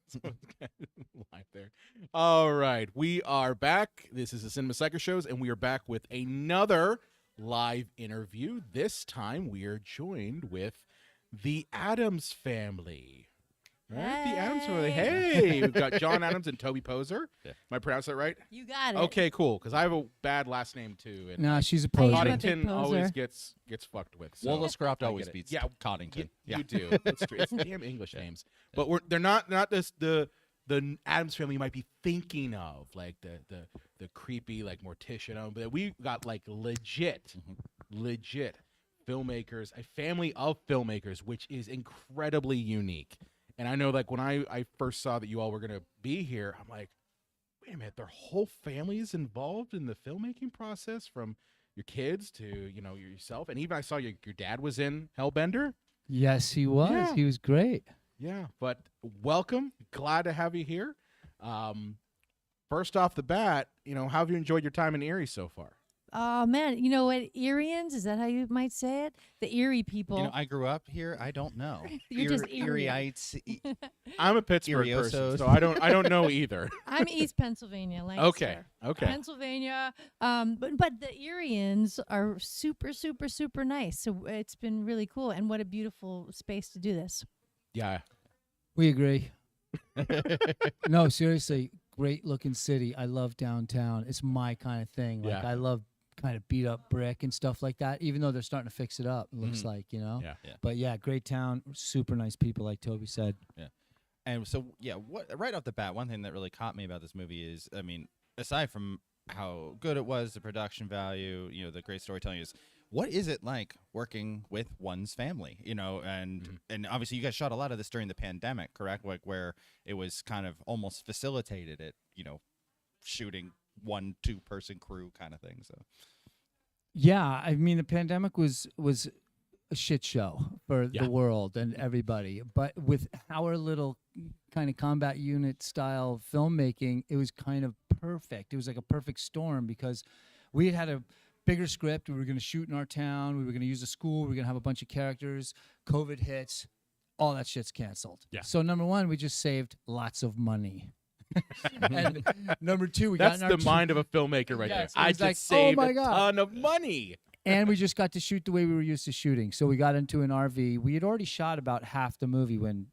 So it's kind of live there. All right, we are back. This is the Cinema Psycho Shows, and we are back with another live interview. This time, we are joined with the Adams family. Right? The Adams family. Hey, we've got John Adams and Toby Poser. Yeah. Am I pronouncing that right? You got it. Okay, cool. Because I have a bad last name too. And No, she's a I am poser. a big Coddington always poser. gets fucked with. So Wollscroft I always get it. beats Yeah, Coddington. You do. It's true. It's damn English names. But they're not this the Adams family you might be thinking of, like the creepy like Morticia. But we got like legit filmmakers, a family of filmmakers, which is incredibly unique. And I know, like, when I first saw that you all were going to be here, I'm like, wait a minute, their whole family is involved in the filmmaking process, from your kids to, yourself. And even I saw your dad was in Hellbender. Yes, he was. Yeah. He was great. Yeah, but welcome. Glad to have you here. First off the bat, how have you enjoyed your time in Eerie so far? Oh man, you know what? Eerians, is that how you might say it? The Eerie people. I grew up here. I don't know. You're just Eerieites. I'm a Pittsburgh person, Eeriosos. so I don't know either. I'm East Pennsylvania, Lancaster. Okay. Pennsylvania. But the Eerians are super, super, super nice. So it's been really cool, and what a beautiful space to do this. Yeah. We agree. No, seriously, great looking city. I love downtown. It's my kind of thing. Like, Yeah. I love kind of beat up brick and stuff like that, even though they're starting to fix it up, it looks like, Yeah. But yeah, great town, super nice people, like Toby said. And so, right off the bat, one thing that really caught me about this movie is, aside from how good it was, the production value, the great storytelling is, what is it like working with one's family? And obviously you guys shot a lot of this during the pandemic, correct? Like, where it was kind of almost facilitated it, shooting 1-2 person crew kind of thing. So Yeah, I mean, the pandemic was a shit show for Yeah. the world and everybody. But with our little kind of combat unit style filmmaking, it was kind of perfect. It was like a perfect storm because we had a bigger script. We were going to shoot in our town. We were going to use a school. We were going to have a bunch of characters. COVID hits. All that shit's canceled. Yeah. So number one, we just saved lots of money. And number two, we That's got in the our mind of a filmmaker right Yes, there. it I was just like, oh saved my a God. ton of money. and we just got to shoot the way we were used to shooting. So we got into an RV. We had already shot about half the movie when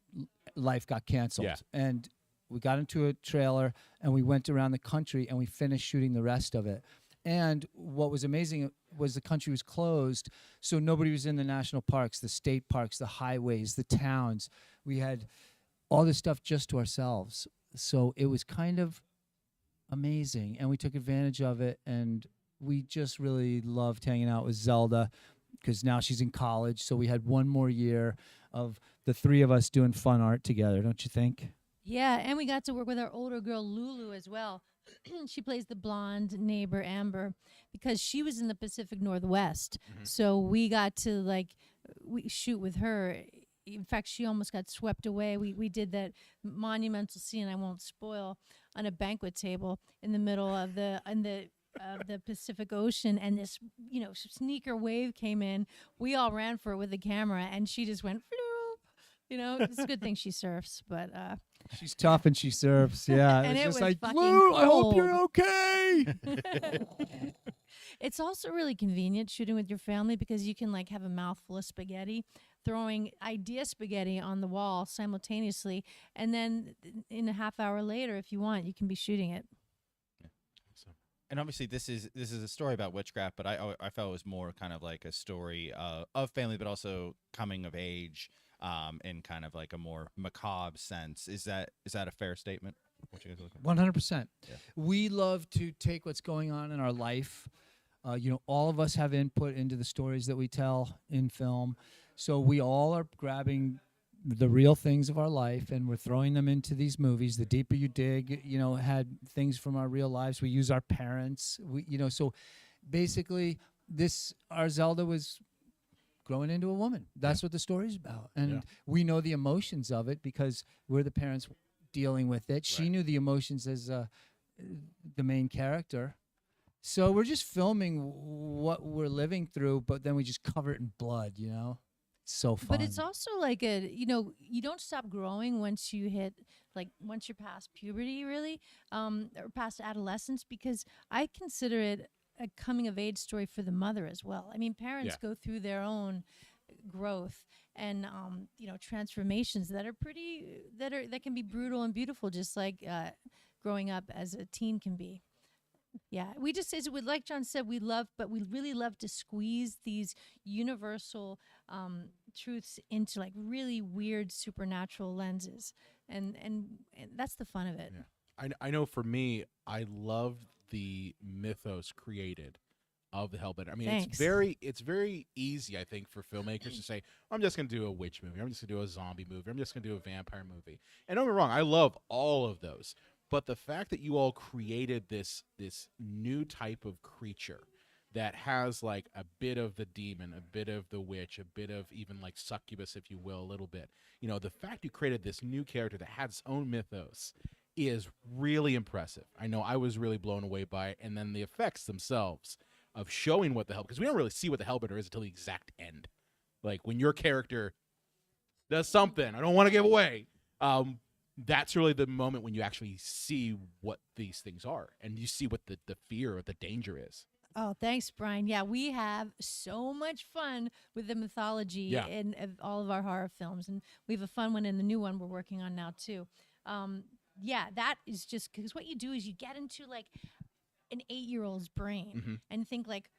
life got canceled. Yeah. And we got into a trailer and we went around the country and we finished shooting the rest of it. And what was amazing was the country was closed, so nobody was in the national parks, the state parks, the highways, the towns. We had all this stuff just to ourselves. So it was kind of amazing, and we took advantage of it, and we just really loved hanging out with Zelda because now she's in college, so we had one more year of the three of us doing fun art together, don't you think? Yeah, and we got to work with our older girl, Lulu, as well. She plays the blonde neighbor, Amber, because she was in the Pacific Northwest. So we got to, we shoot with her. In fact, she almost got swept away. We did that monumental scene, I won't spoil, on a banquet table in the middle of the Pacific Ocean, and this, sneaker wave came in. We all ran for it with the camera, and she just went, floop. It's a good thing she surfs, but She's tough and she surfs, yeah. And It's it just was like, fucking Lou, I hope cold." you're okay. It's also really convenient shooting with your family because you can have a mouthful of spaghetti, throwing idea spaghetti on the wall simultaneously, and then in a half hour later, if you want, you can be shooting it. And obviously, this is a story about witchcraft, but I felt it was more kind of like a story of family, but also coming of age, in kind of like a more macabre sense. Is that a fair statement? What you guys look at? 100%. Yeah. We love to take what's going on in our life. All of us have input into the stories that we tell in film. So we all are grabbing the real things of our life and we're throwing them into these movies. The Deeper You Dig, had things from our real lives. We use our parents. So basically our Zelda was growing into a woman. That's what the story's about. And we know the emotions of it because we're the parents dealing with it. She knew the emotions as the main character. So we're just filming what we're living through, but then we just cover it in blood, so fun. But it's also like you don't stop growing once you hit, like, once you're past puberty, really, or past adolescence, because I consider it a coming of age story for the mother as well. I mean, parents go through their own growth and transformations that are that can be brutal and beautiful, just like growing up as a teen can be. Yeah, we just, as with, like John said, we really love to squeeze these universal truths into like really weird supernatural lenses, and that's the fun of it. Yeah. I know for me, I loved the mythos created of the Hellbender. I mean, Thanks. it's very easy, I think, for filmmakers to say, I'm just going to do a witch movie. I'm just going to do a zombie movie. I'm just going to do a vampire movie. And don't get me wrong, I love all of those. But the fact that you all created this new type of creature that has like a bit of the demon, a bit of the witch, a bit of even like succubus, if you will, a little bit. You know, the fact you created this new character that had its own mythos is really impressive. I know I was really blown away by it. And then the effects themselves of showing what the hell, because we don't really see what the Hellbender is until the exact end. Like when your character does something, I don't want to give away. That's really the moment when you actually see what these things are, and you see what the fear or the danger is. Oh, thanks, Brian. Yeah, we have so much fun with the mythology in all of our horror films, and we have a fun one in the new one we're working on now too. That is just because what you do is you get into like an 8-year-old's brain and think like,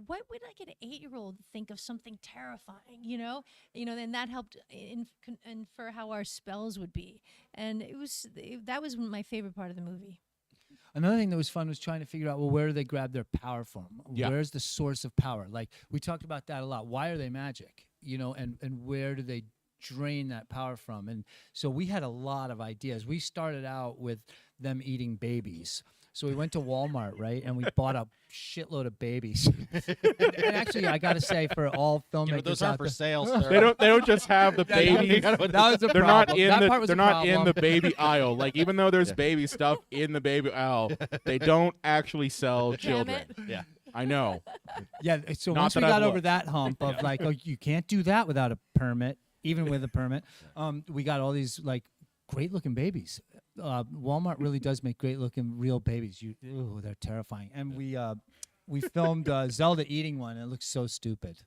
what would like an 8-year-old think of something terrifying, and that helped infer how our spells would be. And that was my favorite part of the movie. Another thing that was fun was trying to figure out, well, where do they grab their power from? Yeah. Where's the source of power? Like, we talked about that a lot. Why are they magic? And where do they drain that power from? And so we had a lot of ideas. We started out with them eating babies. So we went to Walmart, right, and we bought a shitload of babies. and actually, I got to say, for all filmmakers those out aren't for there, sale, sir. They don't just have the baby. that was the They're problem. not in That part the was they're a not in problem. the baby aisle. Like even though there's baby stuff in the baby aisle, they don't actually sell children. it. Yeah. I know. Yeah, so Not once we that I've got over looked. that hump of like, oh, you can't do that without a permit, even with a permit, we got all these like great-looking babies. Walmart really does make great-looking real babies. They're terrifying. And we filmed Zelda eating one, and it looks so stupid.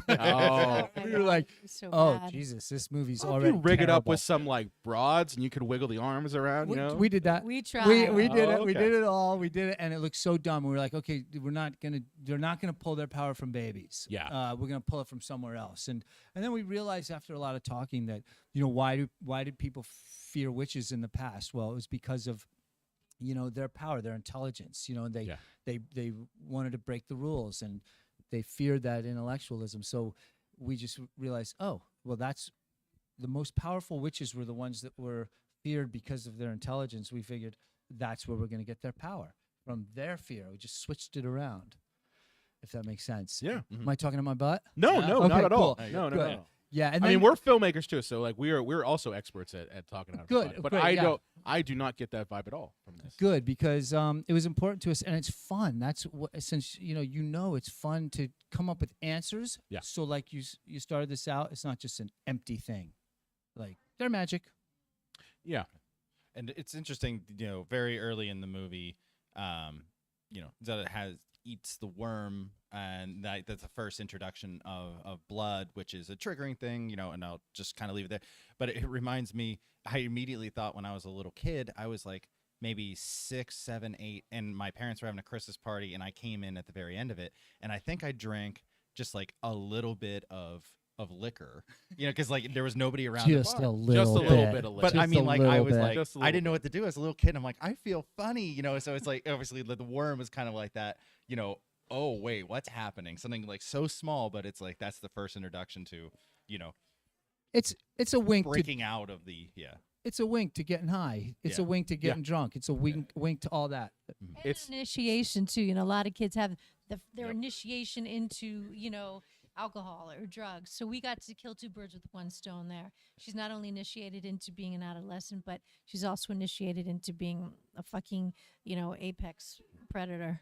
Oh. We were like, So oh, bad. Jesus, this movie's Well, if already you rig it up terrible. with some like broads and you could wiggle the arms around, We did that. We tried. We did Oh, it. We okay. did it all. We did it, and it looked so dumb. We were like, okay, they're not gonna pull their power from babies. Yeah. We're gonna pull it from somewhere else. And then we realized after a lot of talking that why did people fear witches in the past? Well, it was because of their power, their intelligence. And they wanted to break the rules, and they feared that intellectualism. So we just realized, oh, well, that's the most powerful witches were the ones that were feared because of their intelligence. We figured that's where we're going to get their power, from their fear. We just switched it around, if that makes sense. Yeah. Am I talking to my butt? No, Yeah. no, Okay, not at all. cool. No, no, Good. no. Yeah, and I then, mean, we're filmmakers too, so like we're also experts at talking out of Good, the butt. But great, yeah. I do not get that vibe at all from this. good, because it was important to us, and it's fun. That's what, since it's fun to come up with answers. Yeah. So like you started this out, it's not just an empty thing. Like, they're magic. Yeah. And it's interesting, very early in the movie, Zelda eats the worm, and that's the first introduction of blood, which is a triggering thing, and I'll just kind of leave it there. But it reminds me, I immediately thought when I was a little kid, I was like maybe 6, 7, 8, and my parents were having a Christmas party, and I came in at the very end of it, and I think I drank just like a little bit of liquor, because like there was nobody around. Just the bar. a little Just a little bit. bit of But liquor. I mean, like I was like, Just a I little didn't know what to do as a little kid. I'm like, I feel funny, So it's like obviously the worm was kind of like that, Oh wait, what's happening? Something like so small, but it's like that's the first introduction to, It's a wink to breaking out of the it's a wink to getting high. It's Yeah. a wink to getting drunk. It's a wink to all that. And It's- initiation too. A lot of kids have their Yep. initiation into alcohol or drugs. So we got to kill two birds with one stone there. She's not only initiated into being an adolescent, but she's also initiated into being a fucking apex predator.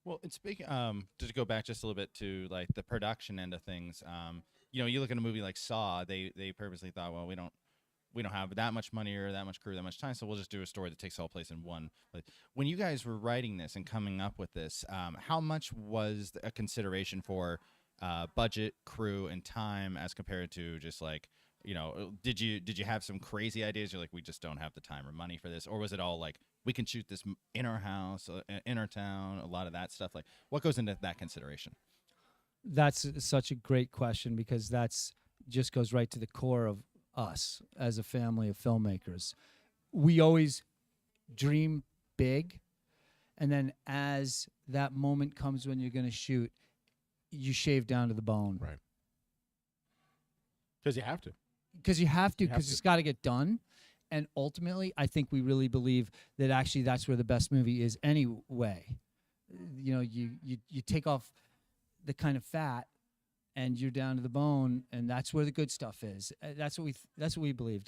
Well, and speaking, to go back just a little bit to like the production end of things, you look at a movie like Saw, they purposely thought, well, we don't have that much money or that much crew, that much time, so we'll just do a story that takes all place in one. But when you guys were writing this and coming up with this, how much was a consideration for budget, crew, and time as compared to just like, did you have some crazy ideas? You're like, we just don't have the time or money for this, or was it all like, we can shoot this in our house, in our town, a lot of that stuff? Like, what goes into that consideration? That's such a great question, because that's just goes right to the core of us as a family of filmmakers. We always dream big, and then as that moment comes when you're going to shoot, you shave down to the bone. Right. Because you have to. Because it's got to get done. And ultimately, I think we really believe that actually that's where the best movie is anyway. You take off the kind of fat, and you're down to the bone, and that's where the good stuff is. That's what we believe.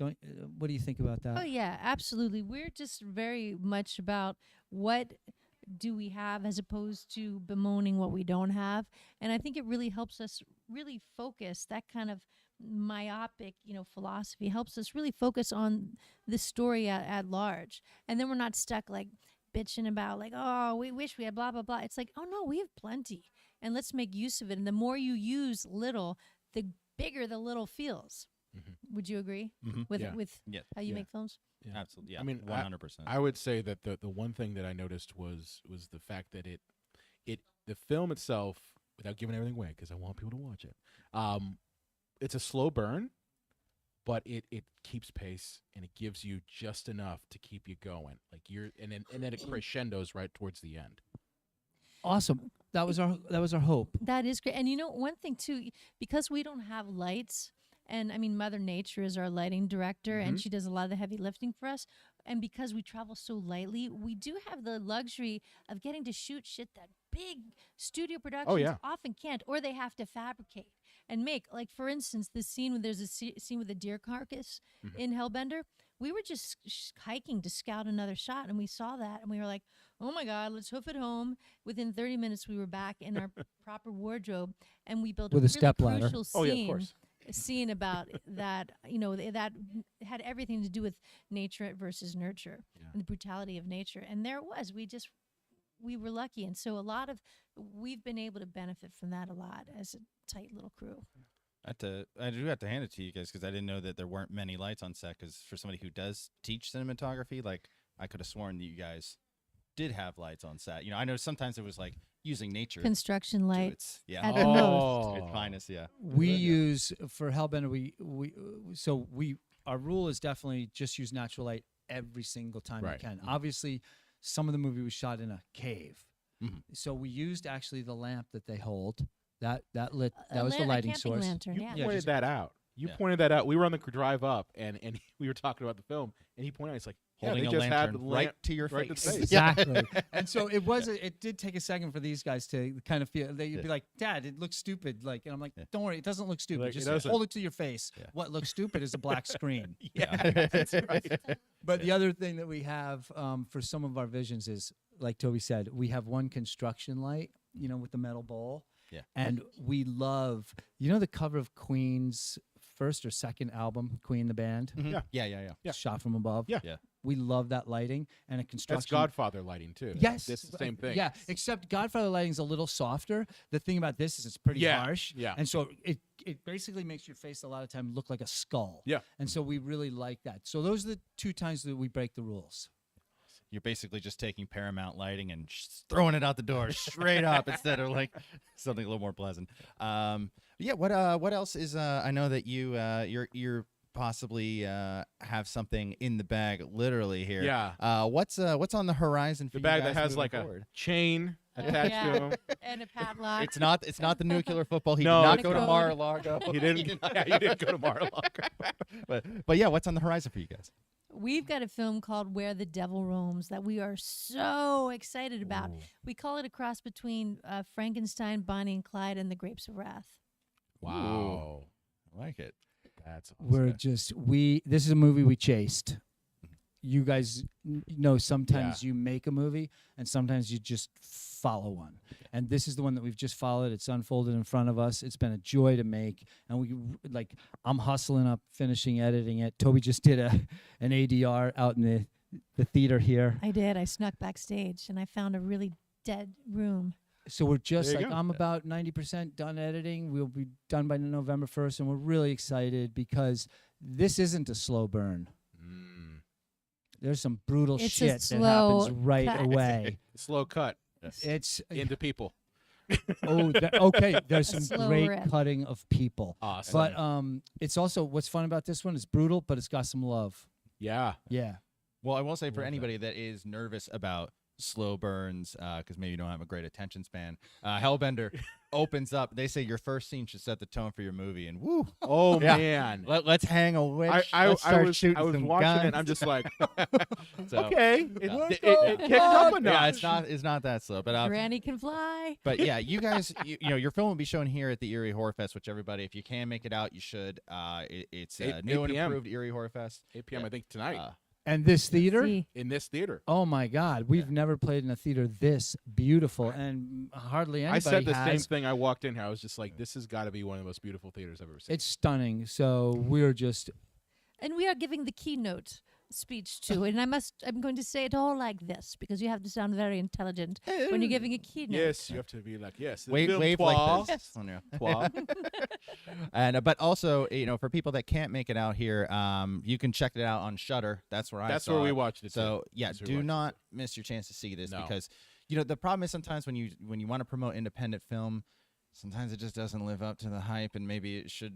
What do you think about that? Oh yeah, absolutely. We're just very much about what do we have as opposed to bemoaning what we don't have. And I think it really helps us really focus. That kind of myopic, philosophy helps us really focus on the story at large. And then we're not stuck like bitching about like, oh, we wish we had blah, blah, blah. It's like, oh no, we have plenty. And let's make use of it. And the more you use little, the bigger the little feels. Mm-hmm. Would you agree with how you make films? Yeah. Absolutely. Yeah. I mean, 100%. I would say that the one thing that I noticed was the fact that the film itself, without giving everything away, because I want people to watch it, it's a slow burn, but it keeps pace, and it gives you just enough to keep you going. Like and then it crescendos right towards the end. Awesome. That was our hope. That is great. And one thing too, because we don't have lights, and I mean Mother Nature is our lighting director, and she does a lot of the heavy lifting for us. And because we travel so lightly, we do have the luxury of getting to shoot shit that big studio productions often can't, or they have to fabricate and make. Like for instance, the scene when there's a scene with a deer carcass in Hellbender. We were just hiking to scout another shot, and we saw that, and we were like, oh my God, let's hoof it home. Within 30 minutes, we were back in our proper wardrobe, and we built with a a stepladder. crucial scene. Oh, yeah, of course. A scene about that, that had everything to do with nature versus nurture and the brutality of nature. And there it was. We were lucky. And so we've been able to benefit from that a lot as a tight little crew. I do have to hand it to you guys, because I didn't know that there weren't many lights on set. Because for somebody who does teach cinematography, like I could have sworn that you guys did have lights on set. I know sometimes it was like using nature construction lights. Yeah, at the most. Its finest. Yeah, we use for Hellbender. Our rule is definitely just use natural light every single time you can. Obviously, some of the movie was shot in a cave, so we used actually the lamp that they hold. That lit. That was the lighting source. Lantern, You pointed that out. You pointed that out. We were on the drive up, and we were talking about the film, and he pointed out, it's like, holding they a just had lantern the right to your right face. to the face. Exactly. And so it did take a second for these guys to kind of feel. They'd be like, "Dad, it looks stupid." Like, and I'm like, "Don't worry, it doesn't look stupid. Like, just hold it to your face." Yeah. What looks stupid is a black screen. That's right. But the other thing that we have for some of our visions is, like Toby said, we have one construction light, with the metal bowl. Yeah. And we love, the cover of Queen's first or second album, Queen the band. Mm-hmm. Yeah. Shot from above. Yeah. We love that lighting and a construction. That's Godfather lighting too. Yes, it's the same thing. Yeah, except Godfather lighting's a little softer. The thing about this is it's pretty harsh. Yeah. And so it basically makes your face a lot of time look like a skull. Yeah. And so we really like that. So those are the two times that we break the rules. You're basically just taking Paramount lighting and throwing it out the door straight up instead of like something a little more pleasant. What else is? I know that you're possibly have something in the bag, literally here. Yeah. What's on the horizon for The bag you guys that has moving like forward? a chain attached to him. And a padlock. It's not the nuclear football. He No, did not it's go to not. Mar-a-Lago. He didn't. You didn't go to Mar-a-Lago. But yeah, what's on the horizon for you guys? We've got a film called Where the Devil Roams that we are so excited about. Ooh. We call it a cross between Frankenstein, Bonnie and Clyde, and The Grapes of Wrath. Wow. I like it. That's awesome. We're this is a movie we chased. you guys know sometimes you make a movie and sometimes you just follow one. And this is the one that we've just followed. It's unfolded in front of us. It's been a joy to make. And I'm hustling up, finishing editing it. Toby just did an ADR out in the theater here. I did. I snuck backstage and I found a really dead room. So we're just There you go. I'm about 90% done editing. We'll be done by November 1st, and we're really excited because this isn't a slow burn. There's some brutal It's a shit that slow happens right cut. away. Slow cut It's into people. okay. There's A some slow great rip. cutting of people, Awesome. but it's also what's fun about this one is brutal, but it's got some love. Yeah. Yeah. Well, I will say for Love that. anybody that is nervous about slow burns, because maybe you don't have a great attention span, Hellbender opens up. They say your first scene should set the tone for your movie, and woo, Oh Yeah. man. let's hang a witch. I let's start was shooting watching some it. guns. And I'm just like, So, okay, yeah. it kicked up a notch. Yeah, it's not that slow, but Granny can fly. But yeah, you guys, you know, your film will be shown here at the Eerie Horror Fest, which everybody, if you can make it out, you should. It's 8 new and p.m. improved Eerie Horror Fest. 8 p.m. I think tonight And this theater. See. in this theater. Oh my God, we've never played in a theater this beautiful, and hardly anybody I said the same has. thing. I walked in here. I was just like, this has got to be one of the most beautiful theaters I've ever seen. It's stunning. So we're just And we are giving the keynote speech to it. And I'm going to say it all like this because you have to sound very intelligent when you're giving a keynote. yes, you have to be like, yes. Wave film like trois, this. Oh, no. trois. And but also, you know, for people that can't make it out here, you can check it out on Shudder. That's where I That's saw where we it. watched it. So too. yeah, That's where we do watched not miss your chance to see this No. because you know the problem is sometimes when you want to promote independent film, sometimes it just doesn't live up to the hype, and maybe it should.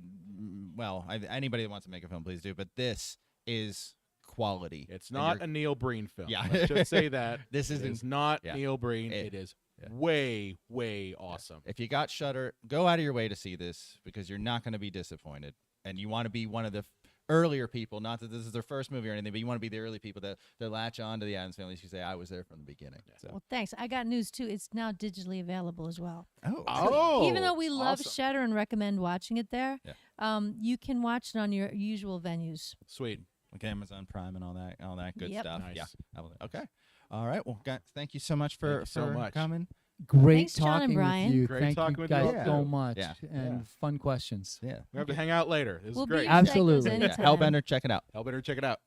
Well, anybody that wants to make a film, please do. But this is quality. It's And not you're- a Neil Breen film. Yeah. Let's just say that. This It isn't- is not yeah. Neil Breen. It- It is yeah. way, way awesome. If you got Shudder, go out of your way to see this because you're not going to be disappointed, and you want to be one of the earlier people. Not that this is their first movie or anything, but you want to be the early people that latch on to the Adams Family. You say, "I was there from the beginning." So. Well, thanks. I got news too. It's now digitally available as well. Oh, Even though we love awesome. Shudder and recommend watching it there, Yeah. you can watch it on your usual venues. Sweet. Like Amazon Prime and all that good Yep. stuff. Nice. Yeah. Okay. All right. Well, guys, thank you so much for Thank you so much. coming. great Thanks, John and talking Brian. with you. Great Thank talking you with you guys all so too. much, Yeah. and fun questions. Yeah. We have to hang out later. This is We'll be great. in Psychos Absolutely. Yeah. anytime. Hellbender, check it out. Hellbender, check it out.